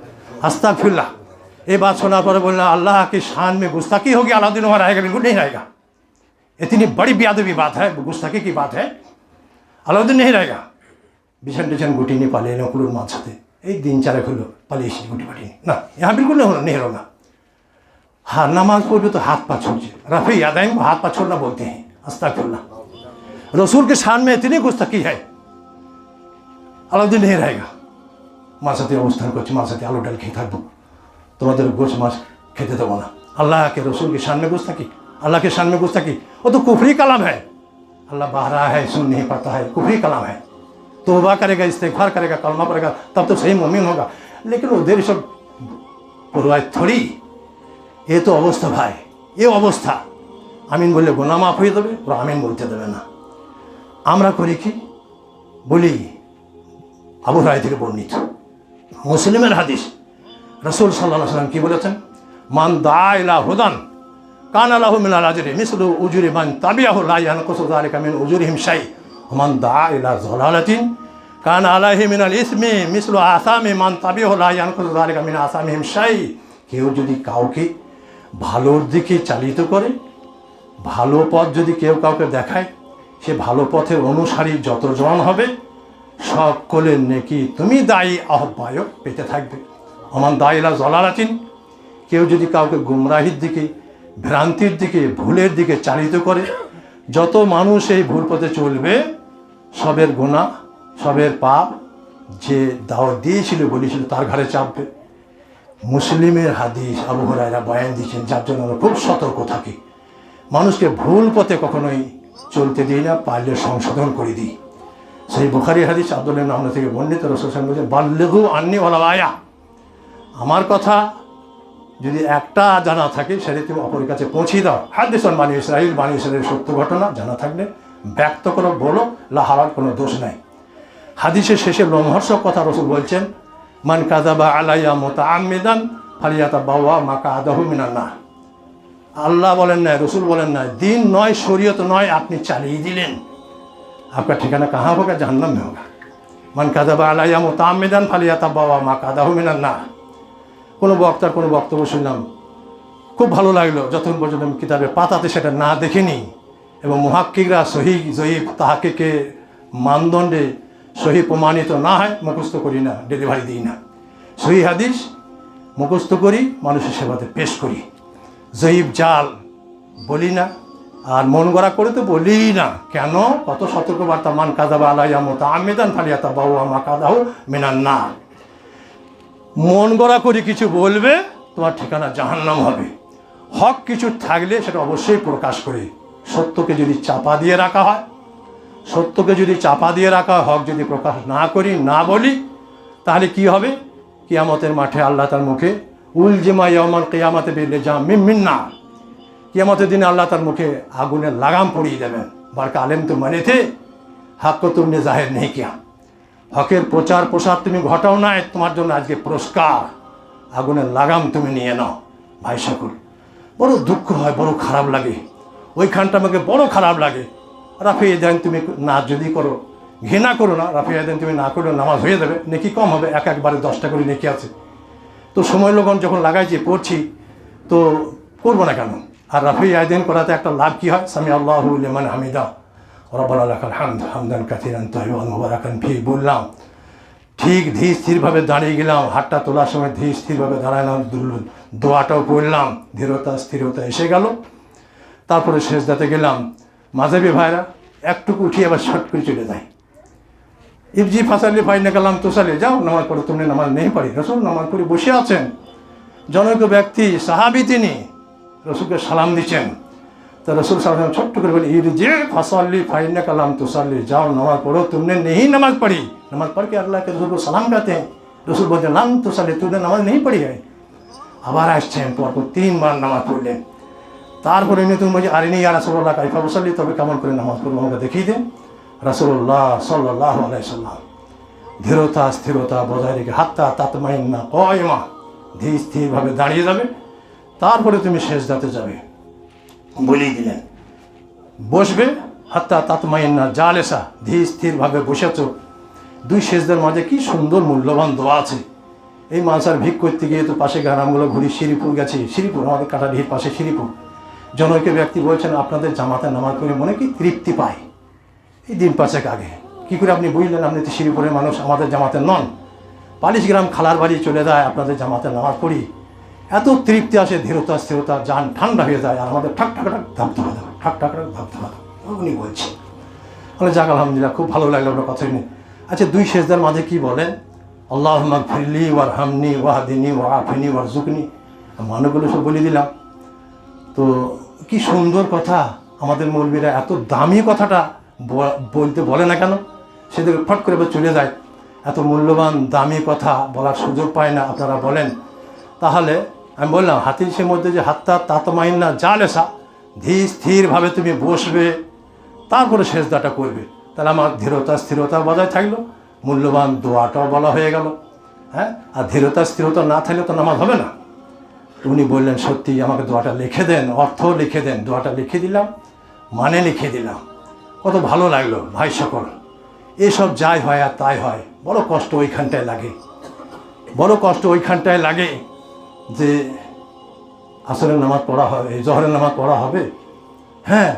আস্তাগফিরুল্লাহ। ये बात शोना पर बोलना अल्लाह की शान में गुस्ताखी होगी, अलाउद्दीन उमर आएगा, बिल्कुल नहीं रहेगा। इतनी बड़ी बेअदबी बात है, गुस्ताखी की बात है, अलाउद्दीन नहीं रहेगा। बिछन टिछन गुटी नहीं पाले नकुलुर माछाते एक दिन चारे खुलो पाले गुटी पाटी ना, यहाँ बिल्कुल नहीं होगा। हाँ, नमाज पढ़ो तो हाथ पा छोड़, रफ़े यादाइन को हाथ पा छोड़ना बोलते हैं। अस्तगफिरुल्लाह। रसूल के शान में इतनी गुस्ताखी है, अलाउद्दीन नहीं रहेगा। माँ साथे अवस्थान करছি, माँ साथे आलू डाल খেয়ে থাকবো, তোমাদের গোশ মাছ খেতে দেবো না। अल्लाह के रसूल के शान में गुस्ताखी, अल्लाह के शान में गुस्ताखी, वो तो कुफरी कलाम है। अल्लाह बाहर रहा है, सुन नहीं पाता है, कुफरी कलाम है। तौबा करेगा, इस्तिगफार करेगा, कलमा पड़ेगा, तब तो सही मोमिन होगा। लेकिन वो देर सब पुरवाय थोड़ी। ये तो अवस्था भाई, ये अवस्था। आमीन बोले गुनाह माफ হয়ে যাবে, ওরা আমিন বলতে দেবে না। আমরা করি কি বলি? আবু হুরায়রা থেকে বর্ণিত মুসলিমের হাদিস, রাসূল সাল্লাল্লাহু আলাইহি ওয়াসাল্লাম কি বলেছেন? মান দা ইলা হুদান কানা লাহু মিনাল আজরি মিসলু উজুরি মান তাবিআহু লা ইয়ানকুসু যালিকা মিন উজুরিহিম শাই ওয়া মান দা ইলা যালালাতিন কানা আলাইহি মিনাল ইসমি মিসলু আসামি মান তাবিআহু লা ইয়ানকুসু যালিকা মিন আসামিহিম শাই। কেউ যদি কাউকে ভালোর দিকে চালিত করে, ভালো পথ যদি কেউ কাউকে দেখায়, সে ভালো পথের অনুসারী যতজন হবে সকলের নেকি তুমি দায়ী আহ্বায়ক পেতে থাকবে। ওমান দা ইলা যালালাতিন, কেউ যদি কাউকে গুমরাহির দিকে, ভ্রান্তির দিকে, ভুলের দিকে চালিত করে, যত মানুষ এই ভুল পথে চলবে সবের গুনাহ, সবের পাপ যে দাওয়াত দিয়েছিল, বলেছিল তার ঘাড়ে চাপবে। মুসলিমের হাদিস, আবু হুরায়রা বয়ান দিয়েছেন, যার জন্য আমরা খুব সতর্ক থাকি। মানুষকে ভুল পথে কখনোই চলতে দিই না, পারলে সংশোধন করে দিই। সেই বুখারী হাদিস আব্দুল্লাহ ইবনে আমর থেকে বর্ণিত, রাসূল সাল্লাল্লাহু আলাইহি ওয়াসাল্লাম বলেছেন বাল্লিগু আন্নী ওয়ালাউ আয়া, আমার কথা যদি একটা জানা থাকে সেটা তুমি অপরের কাছে পৌঁছে দাও। হাদিসুন বানী ইসরাঈল, বানী ইসরাঈলের সত্য ঘটনা জানা থাকলে ব্যক্ত করো, বলো, লা হারাজ, কোনো দোষ নাই। হাদিসের শেষে লোমহর্ষক কথা রাসূল বলছেন, মান কাযাবা আলাইয়া মুতাআম্মিদান ফালিয়াতাবাওয়া মাকআদাহু মিনান নার। আল্লাহ বলেন না, রসুল বলেন না, দিন নয়, শরীয়ত নয়, আপনি চালিয়ে দিলেন, आपका ठिकाना कहाँ होगा? जहन्नम में होगा। মান কাযাবা আলাইয়া মুতাআম্মিদান ফালিয়াতাবাওয়া মাকআদাহু মিনান নার। কোনো বক্তার কোনো বক্তব্য শুনলাম, খুব ভালো লাগলো, যতক্ষণ পর্যন্ত আমি কিতাবের পাতাতে সেটা না দেখিনি এবং মুহাক্কিকরা সহি জয়ীফ তাহকিকে মানদণ্ডে সহি প্রমাণিত না হয় মুখস্থ করি না, ডেলিভারি দিই না। সহি হাদিস মুখস্থ করি, মানুষের সেবাতে পেশ করি, জয়ীফ জাল বলি না, আর মন গড়া করে তো বলিই না, কেন? কত সতর্কবার্তা, মান কাযাবা আলাইয়া মুতাআম্মিদান ফালিয়াতাবাওয়া মাকাদাহু মিনান নার। মন গড়া করে কিছু বলবে, তোমার ঠিকানা জাহান্নাম হবে। হক কিছু থাকলে সেটা অবশ্যই প্রকাশ করে। সত্যকে যদি চাপা দিয়ে রাখা হয়, হক যদি প্রকাশ না করি, না বলি, তাহলে কি হবে? কিয়ামতের মাঠে আল্লাহ তার মুখে উলজিমা ইয়াউমাল কিয়ামাতি বিলিজামিম মিন নার, কিয়ামতের দিনে আল্লাহ তার মুখে আগুনের লাগাম পরিয়ে দেবেন। বারকা আলেম তো মানে থে হক কো তুমনে জাহির নেই কিয়া, হকের প্রচার প্রসার তুমি ঘটাও নাই, তোমার জন্য আজকে পুরস্কার, আগুনের লাগাম তুমি নিয়ে নাও। ভাই সকল, বড় দুঃখ হয়, বড় খারাপ লাগে, ওইখানটা আমাকে বড় খারাপ লাগে। রাফি দেন তুমি না যদি করো, ঘৃণা করো না, রাফি দেন তুমি না করো, নামাজ হয়ে যাবে, নেকি কম হবে, একবারে 10টা করে নেকি আছে। তো সময় লগন যখন লাগাইছি, পড়ছি, তো করবো না কেন? আর রাফি আয়দিন করাতে একটা লাভ কী হয়? সামি আল্লাহু লিমান হামিদা রব্বানা লাকাল হামদ হামদান কাসীরান তাইয়িবান মুবারাকান ফি বললাম, ঠিক ধীর স্থিরভাবে দাঁড়িয়ে গেলাম, হাতটা তোলার সময় ধীর স্থিরভাবে দাঁড়ালাম, দোয়াটাও পড়লাম, ধীরতা স্থিরতা এসে গেল। তারপরে সেজদাতে গেলাম। মাঝাবি ভাইরা একটুকু উঠিয়ে আবার শর্ট করে চলে যায়। ইবজি ফাসালি ফাইনা কালাম তোসালে, যাও নামাজ পড়ো, তুমি নামাজ নেই পারি। রসুল নামাজ পড়ে বসে আছেন, জনৈক ব্যক্তি সাহাবী, তিনি রসুলকে সালাম দিচ্ছেন। তো রসুল সালাম ছোট্ট করে বলি, ইরজি ফাসালি ফাইনা কালাম তোসালি, যাও নামাজ পড়ো, तुमने नहीं नमाज पढ़ी। नमाज पढ़ के अल्लाह के रसूल को सलाम कहते हैं। रसूल बोलते लाम তোসালি, तुमने नमाज नहीं पढ़ी है। আবার আসছেন, পরপর 3 বার নামাজ পড়লেন। তারপরে তুমি বলছি, আরে নি ইয়া রাসূলুল্লাহ কাইফা উসাল্লি, তবে কেমন করে নামাজ পড়বো আমাকে দেখিয়ে দেন। রাসূলুল্লাহ সাল্লাল্লাহু আলাইহি সাল্লাম ধীরতা স্থিরতা বজায় রেখে হাত্তা তাতমাইন্না কায়মা, ধীর স্থিরভাবে দাঁড়িয়ে যাবে, তারপরে তুমি সেজদাতে যাবে। বলেই দিলেন বসবে, হাত্তা তাতমাইন্না জালেসা, ধীর স্থিরভাবে বসেছো। 2 সেজদার মাঝে কি সুন্দর মূল্যবান দোয়া আছে। এই মানসার ভিক করতে গিয়ে তো পাশে গ্রামগুলো ঘুরি, শ্রীপুর গেছি, শ্রীপুর আমাদের কাটাডিহির পাশে শ্রীপুর। জনৈক ব্যক্তি বলছেন, আপনাদের জামাতে নামাজ পড়ে মনে কি তৃপ্তি পায়। এই দিন 5 আগে কী করে আপনি বুঝলেন? আপনি তো শ্রীপুরের মানুষ, আমাদের জামাতে নন। পালিশ গ্রাম খালার বাড়ি চলে যায়, আপনাদের জামাতে নামাজ পড়ি, এত তৃপ্তি আসে, ধীরতা স্থিরতা, জান ঠান্ডা হয়ে যায়, আর আমাদের ঠাক ঠাক ধাপ ধাপা দেবে, ঠাক ঠাক ধাপ ধাপা দেবে। উনি বলছেন, বলে যাক আলহামদুলিল্লাহ, খুব ভালো লাগলো আপনার কথা শুনে। আচ্ছা, 2 সেজদার মাঝে কি বলেন? আল্লাহুম্মা গফিরলি ওয়ারহামনি ওয়াহদিনি ওয়াআফিনি ওয়ারযুকনি। মানগুলো সব বলে দিলাম। তো কি সুন্দর কথা, আমাদের মৌলবীরা এত দামি কথাটা বলতে বলে না কেন? সেদিকে ফট করে চলে যায়, এত মূল্যবান দামি কথা বলার সুযোগ পায় না। আপনারা বলেন। তাহলে আমি বললাম, হাদিসের মধ্যে যে হাত্তা তাতমাইন্না জালেসা, ধীর স্থিরভাবে তুমি বসবে, তারপরে সেজদাটা করবে, তাহলে আমার ধীরতা স্থিরতা বজায় থাকলো, মূল্যবান দোয়াটাও বলা হয়ে গেল। হ্যাঁ, আর ধীরতা স্থিরতা না থাকলে তো নামাজ হবে না। উনি বললেন, সত্যি আমাকে দোয়াটা লিখে দেন, অর্থও লিখে দেন। দোয়াটা লিখে দিলাম, মানে লিখে দিলাম। কত ভালো লাগলো ভাই সকল। এসব যাই হয় আর তাই হয়, বড় কষ্ট ওইখানটায় লাগে, বড় কষ্ট ওইখানটায় লাগে যে আসরের নামাজ পড়া হবে, জহরের নামাজ পড়া হবে। হ্যাঁ,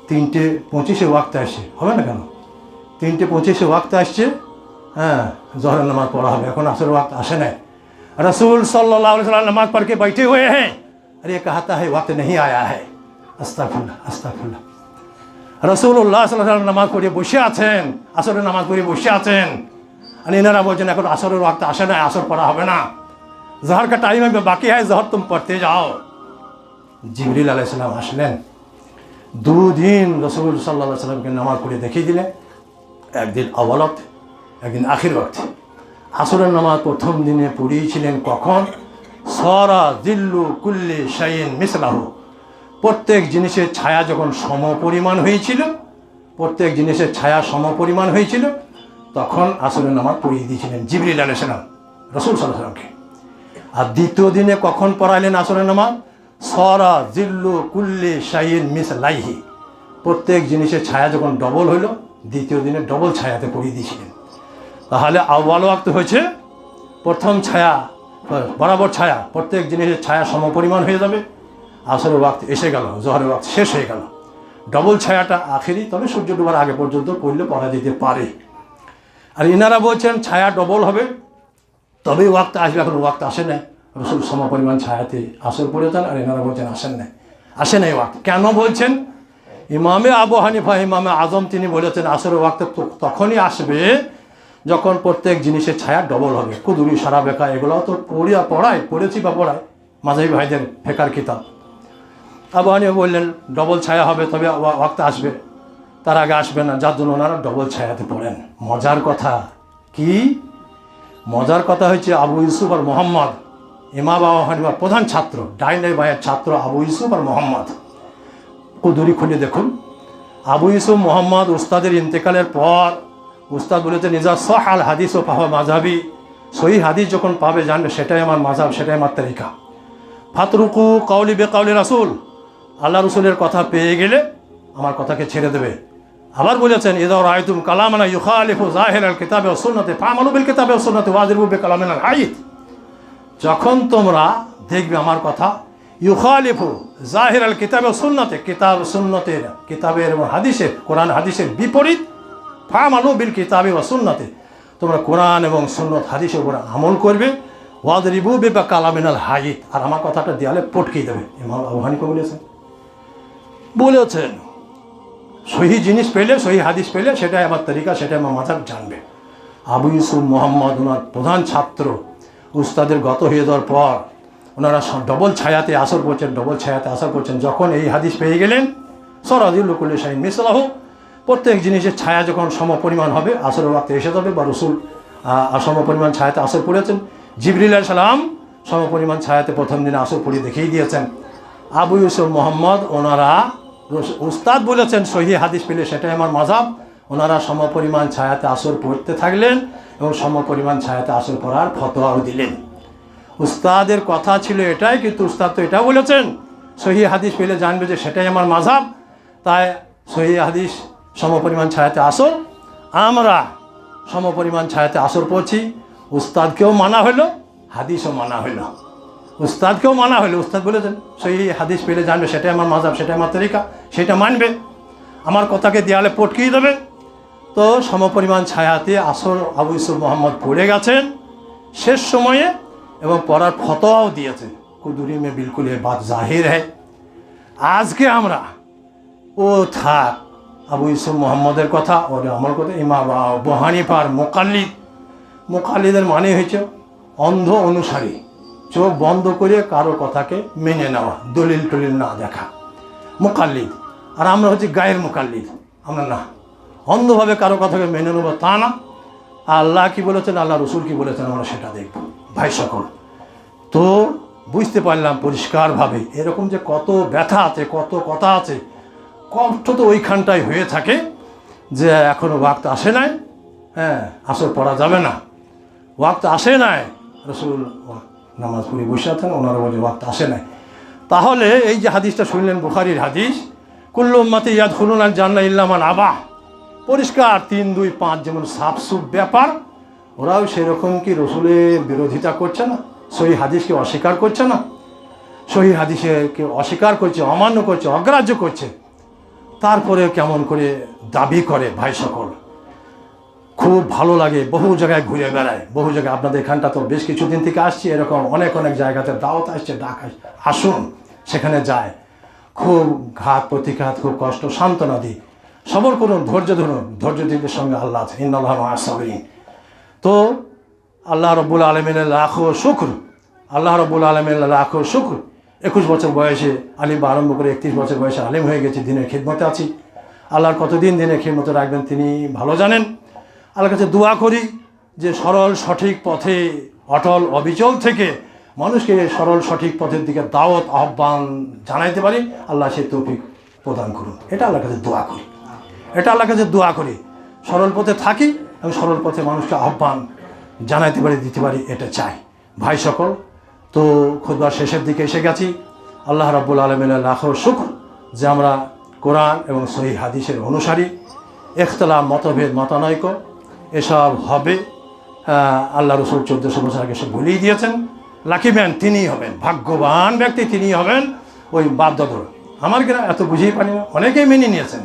3:25 ওয়াক্ত আসছে, হবে না কেন? 3:25 ওয়াক্ত আসছে, হ্যাঁ, জহরের নামাজ পড়া হবে, এখন আসরের ওয়াক্ত আসে নাই। रसूल सल्लल्लाहु अलैहि वसल्लम नमाज पढ़ के बैठे हुए हैं, अरे कहता है वक्त नहीं आया है। আস্তাগফিরুল্লাহ আস্তাগফিরুল্লাহ। রাসূলুল্লাহ সাল্লাল্লাহু আলাইহি ওয়াসাল্লাম নামাজ পড়ে বসে আছেন, আসরের নামাজ পড়ে বসে আছেন, আর এনারা বলছেন এখন আসরের ওয়াক্ত আসে না, আসর পড়া হবে না, জহর का टाइम है बाकी है, जहर तुम पढ़ते जाओ। জিবরিল আলাইহিস সালাম আসলেন, 2 দিন রাসূল সাল্লাল্লাহু আলাইহি ওয়াসাল্লামকে নামাজ পড়ে দেখিয়ে দিলেন, একদিন আউয়াল ওয়াক্ত, একদিন আখির ওয়াক্ত। আসরের নামাজ প্রথম দিনে পড়িয়েছিলেন কখন? সরা জিল্লু কুল্লি শাইইন মিসলাহু, প্রত্যেক জিনিসের ছায়া যখন সমপরিমাণ হয়েছিল, প্রত্যেক জিনিসের ছায়া সমপরিমাণ হয়েছিল, তখন আসরের নামাজ পড়িয়ে দিয়েছিলেন জিবরিল আলাইহিস সালাম রাসূল সাল্লাল্লাহু আলাইহি ওয়াসাল্লামকে। আর দ্বিতীয় দিনে কখন পড়াইলেন আসরের নামাজ? সরা জিল্লু কুল্লি শাইইন মিসলাইহি, প্রত্যেক জিনিসের ছায়া যখন ডবল হইল, দ্বিতীয় দিনে ডবল ছায়াতে পড়িয়ে দিয়েছিলেন। তাহলে আউয়াল ওয়াক্ত হয়েছে প্রথম ছায়া, বরাবর ছায়া, প্রত্যেক জিনিসের ছায়া সমপরিমাণ হয়ে যাবে। আসরের ওয়াক্ত এসে গেল, জোহরের ওয়াক্ত শেষ হয়ে গেল, ডবল ছায়াটা আখেরি, তবে সূর্য ডোবার আগে পর্যন্ত পড়লে পড়া যেতে পারে। আর ইনারা বলছেন ছায়া ডবল হবে তবে ওয়াক্ত আসবে, এখন ওয়াক্ত আসে নাই। রসুল সমপরিমাণ ছায়াতে আসর পড়েছেন, আর এনারা বলছেন আসেন নাই। আসে নাই ওয়াক্ত। কেন বলছেন? ইমামে আবু হানিফা ইমামে আজম তিনি বলেছেন আসরের ওয়াক্ত তখনই আসবে যখন প্রত্যেক জিনিসের ছায়া ডবল হবে। কুদুরি সারা বেকা এগুলো তো পড়েছি বা পড়ায় মাঝারি ভাইদের ফেকার কিতাব। আবু হানিফা বললেন ডবল ছায়া হবে, তবে ওয়াক্ত আসবে, তার আগে আসবে না, যার জন্য ওনারা ডবল ছায়াতে পড়েন। মজার কথা কি? মজার কথা হচ্ছে আবু ইউসুফ আর মোহাম্মদ ইমাম আবু হানিফার প্রধান ছাত্র, ডাইনের ভাইয়ের ছাত্র আবু ইউসুফ আর মোহাম্মদ। কুদুরি খুলে দেখুন, আবু ইউসুফ মোহাম্মদ উস্তাদের ইন্তেকালের পর উস্তাদ বলেছেন ইজা সহাল হাদিস ও পাহা মাঝাবি, সহি হাদিস যখন পাবে জানবে সেটাই আমার মাঝাব, সেটাই আমার তরিকা। ফাতরুকু কাউলি বে কাউলি রাসুল, আল্লাহ রসুলের কথা পেয়ে গেলে আমার কথাকে ছেড়ে দেবে। আবার বলেছেন ইদা রাআইতুম কালামানা ইউখালিফু যাহিরাল কিতাবে ওয়াস সুন্নাতি ফা'মালু বিল কিতাবে ওয়াস সুন্নাতি ওয়াযরিবু বিকালামিনাল হাইত, যখন তোমরা দেখবে আমার কথা ইউখালিফু যাহিরাল কিতাবে ওয়াস সুন্নাতি, কিতাব সুন্নতের, কিতাবের এবং হাদিসের, কোরআন হাদিসের বিপরীত, ফা'মালু বিল কিতাবে ওয়াস সুন্নাতি, তোমরা কোরআন এবং সুন্নত হাদিসের উপর আমল করবে, ওয়াযরিবু বিকালামিনাল হাইত, আর আমার কথাটা দেয়ালে পটকিয়ে দেবে। ইমাম আবু হানিফা বলেছেন সহি জিনিস পেলে, সহি হাদিস পেলে সেটাই আমার তরিকা, সেটাই আমার মাযহাব জানবে। আবু ইউসুফ মোহাম্মদ ওনার প্রধান ছাত্র, উস্তাদের গত হয়ে যাওয়ার পর ওনারা ডবল ছায়াতে আসর করছেন, ডবল ছায়াতে আসর করছেন। যখন এই হাদিস পেয়ে গেলেন সরাদিল কুল্লি শাইইন মিসলাহু, প্রত্যেক জিনিসের ছায়া যখন সমপরিমাণ হবে আসরের ওয়াক্তে এসে যাবে, বা রসুল সমপরিমাণ ছায়াতে আসর পড়েছেন। জিবরিল আলাইহিস সালাম সমপরিমাণ ছায়াতে প্রথম দিনে আসর পড়িয়ে দেখিয়ে দিয়েছেন। আবু ইউসুফ মোহাম্মদ ওনারা উস্তাদ বলেছেন সহি হাদিস পেলে সেটাই আমার মাযহাব, ওনারা সমপরিমাণ ছায়াতে আসর পড়তে থাকলেন এবং সমপরিমাণ ছায়াতে আসর পড়ার ফতোয়াও দিলেন। উস্তাদের কথা ছিল এটাই, কিন্তু উস্তাদ তো এটাও বলেছেন সহি হাদিস পেলে জানবে যে সেটাই আমার মাযহাব, তাই সহি হাদিস সমপরিমাণ ছায়াতে আসর, আমরা সমপরিমাণ ছায়াতে আসর পড়ছি। উস্তাদকেও মানা হলো, হাদিসও মানা হলো। উস্তাদকেও মানা হলো, উস্তাদ বলেছেন সেই হাদিস পেলে জানবে সেটাই আমার মাযহাব, সেটাই আমার তরিকা, সেটা মানবে, আমার কথাকে দেয়ালে পটকিয়ে দেবে। তো সমপরিমাণ ছায়াতে আসর আবু ইউসুফ মোহাম্মদ পড়ে গেছেন শেষ সময়ে, এবং পড়ার ফতোয়াও দিয়েছেন। কুদুরি মে বিলকুল এ বাত জাহির হ্যায়। আজকে আমরা ও থাক আবু ইউসুফ মোহাম্মদের কথা ওর আমার কথা, ইমাম আবু হানিফার মোকাল্লিদের মানে হয়েছে অন্ধ অনুসারী, চোখ বন্ধ করে কারো কথাকে মেনে নেওয়া, দলিল টলিল না দেখা, মুকাল্লিদ। আর আমরা হচ্ছে গায়ের মুকাল্লিদ, আমরা না অন্ধভাবে কারো কথাকে মেনে নেবো তা না। আল্লাহ কি বলেছেন, আল্লাহ রসুল কি বলেছেন, আমরা সেটা দেখব। ভাই সকল, তো বুঝতে পারলাম পরিষ্কারভাবে এরকম যে কত ব্যথা আছে, কত কথা আছে, কষ্ট তো ওইখানটায় হয়ে থাকে যে এখনও ওয়াক্ত আসে নাই, হ্যাঁ আসর পড়া যাবে না, ওয়াক্ত আসে নাই, রসুল নামাজ পড়ে বসে আছেন, ওনারা বলে ওয়াক্ত আসে নাই। তাহলে এই যে হাদিসটা শুনলেন বুখারীর হাদিস, কুল্লু উম্মতি ইয়াদখুলুনাল জান্নাহ ইল্লা মান আবা, পরিষ্কার 3, 2, 5 যেমন সাফসুফ ব্যাপার, ওরাও সেরকম কি রসুলের বিরোধিতা করছে না, সহি হাদিসকে অস্বীকার করছে না, সহি হাদিসকে অস্বীকার করছে, অমান্য করছে, অগ্রাহ্য করছে, তারপরে কেমন করে দাবি করে। ভাই সকল, খুব ভালো লাগে, বহু জায়গায় ঘুরে বেড়ায়, বহু জায়গায়, আপনাদের এখানটা তো বেশ কিছুদিন থেকে আসছি, এরকম অনেক জায়গাতে দাওয়াত আসছে, ডাক আসুন, সেখানে যায়, খুব ঘাত প্রতিঘাত, খুব কষ্ট, সান্ত্বনা দিই, সবর করুন, ধৈর্য ধরুন, ধৈর্য দিদের সঙ্গে আল্লাহ আছে, ইন্নাল্লাহা মা'আস সাবিরিন। তো আল্লাহ রাব্বুল আলামিনের লাখো শুকর, আল্লাহ রাব্বুল আলামিনের লাখো শুকর। 21 বছর বয়সে আলিম আরম্ভ করে 31 বছর বয়সে আলিম হয়ে গেছি, দিনের খিদমতে আছি। আল্লাহর কতদিন দিনের খিদমতে রাখবেন তিনি ভালো জানেন। আল্লাহর কাছে দোয়া করি যে সরল সঠিক পথে অটল অবিচল থেকে মানুষকে সরল সঠিক পথের দিকে দাওয়াত আহ্বান জানাইতে পারি, আল্লাহ সেই তৌফিক প্রদান করুন। এটা আল্লাহর কাছে দোয়া করি, এটা আল্লাহর কাছে দোয়া করি, সরল পথে থাকি এবং সরল পথে মানুষকে আহ্বান জানাইতে পারি, দিতে পারি, এটা চাই। ভাই সকল, তো খুতবার শেষের দিকে এসে গেছি। আল্লাহ রাব্বুল আলামিনের লাখো শুকর যে আমরা কোরআন এবং সহিহ হাদিসের অনুসারী। ইখতিলাফ, মতভেদ, মতানৈক্য এসব হবে, আল্লাহ রসুল 1400 বছর আগে সে বলেই দিয়েছেন। লাকি ম্যান তিনিই হবেন, ভাগ্যবান ব্যক্তি তিনিই হবেন ওই বাপদাদর। আমার কিনা এত বুঝেই পারি না, অনেকেই মেনে নিয়েছেন,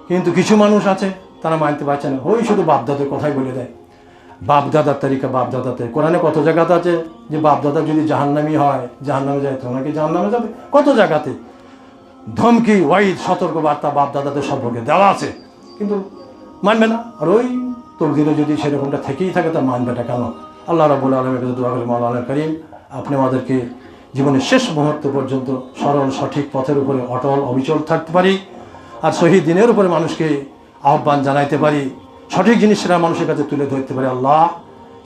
কিন্তু কিছু মানুষ আছে তারা মানতে পারছে না, ওই শুধু বাপদাদের কথাই বলে দেয়, বাপদাদার তালিকা, বাপদাদাতে কোরআনে কত জায়গাতে আছে যে বাপদাদা যদি জাহান্নামী হয়, জাহান্নামে যায়, তোমরা কি জাহান্নামে যাবে, কত জায়গাতে। ধমকি, ওয়াইদ, সতর্কবার্তা বাপ দাদাদের সম্পর্কে দেওয়া আছে, কিন্তু মানবে না। আর ওই তকদিরে যদি সেরকমটা থেকেই থাকে তা মানবেটা কেন? আল্লাহ রাব্বুল আলামিনের কাছে দোয়া করি, মাওলানা করিম আপনি আমাদেরকে জীবনের শেষ মুহূর্ত পর্যন্ত সরল সঠিক পথের উপরে অটল অবিচল থাকতে পারি, আর সহি দিনের উপরে মানুষকে আহ্বান জানাইতে পারি, সঠিক জিনিসটা মানুষের কাছে তুলে ধরতে পারি। আল্লাহ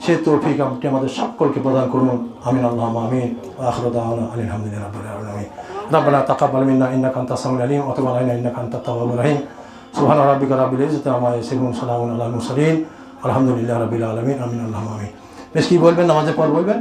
সে তৌফিক আপনি আমাদের সকলকে প্রদান করুন। আমিন আল্লাহুম্মা আমিন। ওয়া আখিরু দাওয়ানা আলহামদুলিল্লাহি রাব্বিল আলামিন। রব্বানা তাকাব্বাল মিন্না ইন্নাকা আনতাস সামিউল আলিম ওয়া তুব আলাইনা ইন্নাকা আনতাত তাওয়াবুর রহিম। সুবহানা রাব্বিকা রাব্বিল ইজ্জাতি আম্মা ইয়াসিফুন, সালামুন আলাল মুরসালিন, আলহামদুলিল্লাহি রাব্বিল আলামিন। আমিন আল্লাহুম্মা আমিন। বেশ কি বলবেন নামাজের পর বলবেন?